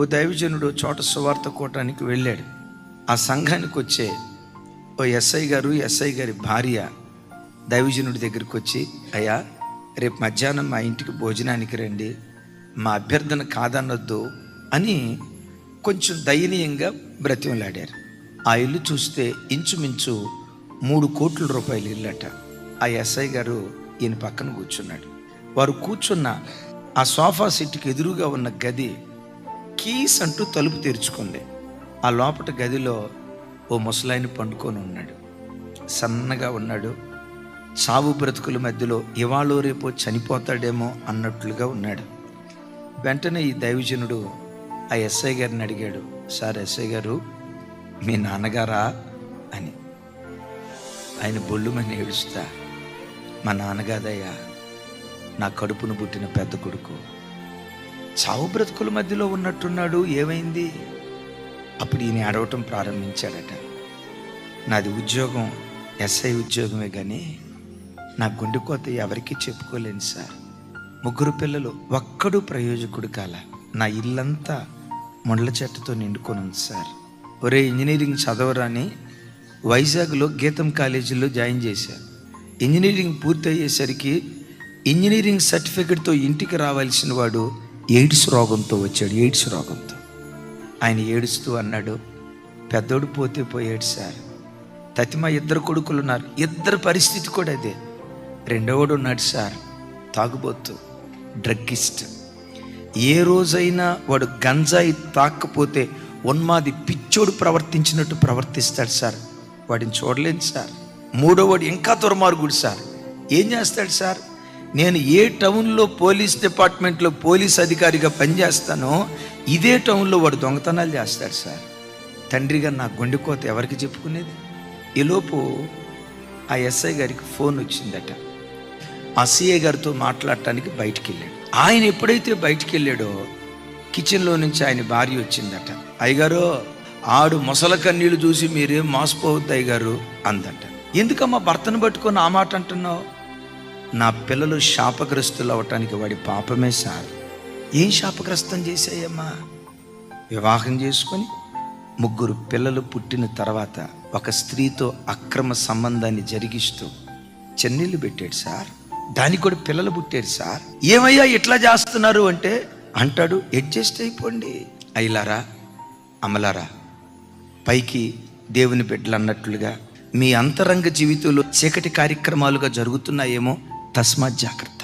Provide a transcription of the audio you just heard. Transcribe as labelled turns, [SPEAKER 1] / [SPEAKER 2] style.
[SPEAKER 1] ఓ దైవజనుడు చోట సువార్త కోవటానికి వెళ్ళాడు. ఆ సంఘానికి వచ్చే ఓ ఎస్ఐ గారి భార్య దైవజనుడి దగ్గరికి వచ్చి, అయ్యా రేపు మధ్యాహ్నం మా ఇంటికి భోజనానికి రండి, మా అభ్యర్థన కాదనొద్దు అని కొంచెం దయనీయంగా బ్రతిమలాడారు. ఆ ఇల్లు చూస్తే ఇంచుమించు 3 కోట్ల రూపాయల ఇల్లట. ఆ ఎస్ఐ గారు ఈయన పక్కన కూర్చున్నాడు. వారు కూర్చున్న ఆ సోఫా సెట్కి ఎదురుగా ఉన్న గది కీస్ అంటూ తలుపు తెరుచుకుంది. ఆ లోపట గదిలో ఓ ముసలాయన పండుకొని ఉన్నాడు. సన్నగా ఉన్నాడు. చావు బ్రతుకుల మధ్యలో ఇవాళో రేపో చనిపోతాడేమో అన్నట్లుగా ఉన్నాడు. వెంటనే ఈ దైవజనుడు ఆ ఎస్ఐ గారిని అడిగాడు, సార్ ఎస్ఐ గారు, మీ నాన్నగారా అని. ఆయన బొల్లుమని ఏడుస్తా, మా నాన్నగాదయ్యా, నా కడుపును పుట్టిన పెద్ద కొడుకు చావు బ్రతుకుల మధ్యలో ఉన్నట్టున్నాడు, ఏమైంది? అప్పుడు ఈయన అడవటం ప్రారంభించాడట. నాది ఉద్యోగం ఎస్ఐ ఉద్యోగమే కానీ నా గుండెకోత ఎవరికీ చెప్పుకోలేను సార్. 3 పిల్లలు, ఒక్కడు ప్రయోజకుడు కాల. నా ఇల్లంతా మొండ్ల చెట్టుతో నిండుకొని ఉంది సార్. ఒరే ఇంజనీరింగ్ చదవరాని వైజాగ్లో గీతం కాలేజీలో జాయిన్ చేశారు. ఇంజనీరింగ్ పూర్తి అయ్యేసరికి ఇంజనీరింగ్ సర్టిఫికెట్తో ఇంటికి రావాల్సిన వాడు ఎయిడ్స్ రోగంతో వచ్చాడు. ఎయిడ్స్ రోగంతో ఆయన ఏడుస్తూ అన్నాడు, పెద్దోడు పోతే పోయాడు సార్. తతిమ 2 కొడుకులు ఉన్నారు, 2 పరిస్థితి కూడా అదే. 2వడు ఉన్నాడు సార్, తాగుబోతు, డ్రగ్గిస్ట్. ఏ రోజైనా వాడు గంజాయి తాకపోతే ఉన్మాది పిచ్చోడు ప్రవర్తించినట్టు ప్రవర్తిస్తాడు సార్. వాడిని చూడలేను సార్. 3వవాడు ఇంకా దుర్మార్గుడు సార్. ఏం చేస్తాడు సార్? నేను ఏ టౌన్లో పోలీస్ డిపార్ట్మెంట్లో పోలీస్ అధికారిగా పనిచేస్తానో ఇదే టౌన్లో వాడు దొంగతనాలు చేస్తాడు సార్. తండ్రిగా నా గుండెకోత ఎవరికి చెప్పుకునేది? ఈలోపు ఆ ఎస్ఐ గారికి ఫోన్ వచ్చిందట. ఆ సిఐ గారితో మాట్లాడటానికి బయటికి వెళ్ళాడు. ఆయన ఎప్పుడైతే బయటికి వెళ్ళాడో కిచెన్లో నుంచి ఆయన భార్య వచ్చిందట. అయ్యగారు, ఆడు మొసల కన్నీళ్ళు చూసి మీరేం మోసపోవద్దు అయ్యగారు అందట. ఎందుకమ్మా భర్తను పట్టుకొని ఆ మాట అంటున్నావు? నా పిల్లలు శాపగ్రస్తులు అవటానికి వాడి పాపమే సార్. ఏం శాపగ్రస్తం చేశాయమ్మా? వివాహం చేసుకొని 3 పిల్లలు పుట్టిన తర్వాత ఒక స్త్రీతో అక్రమ సంబంధాన్ని జరిగిస్తూ చెన్నీళ్ళు పెట్టాడు సార్. దానికి కూడా పిల్లలు పుట్టారు సార్. ఏమయ్యా ఇట్లా చేస్తున్నారు అంటే అంటాడు, అడ్జస్ట్ అయిపోండి అయ్యలారా అమలారా. పైకి దేవుని బిడ్డలు అన్నట్లుగా మీ అంతరంగ జీవితంలో చీకటి కార్యక్రమాలుగా జరుగుతున్నాయేమో, తస్మాత్ జాగ్రత్త.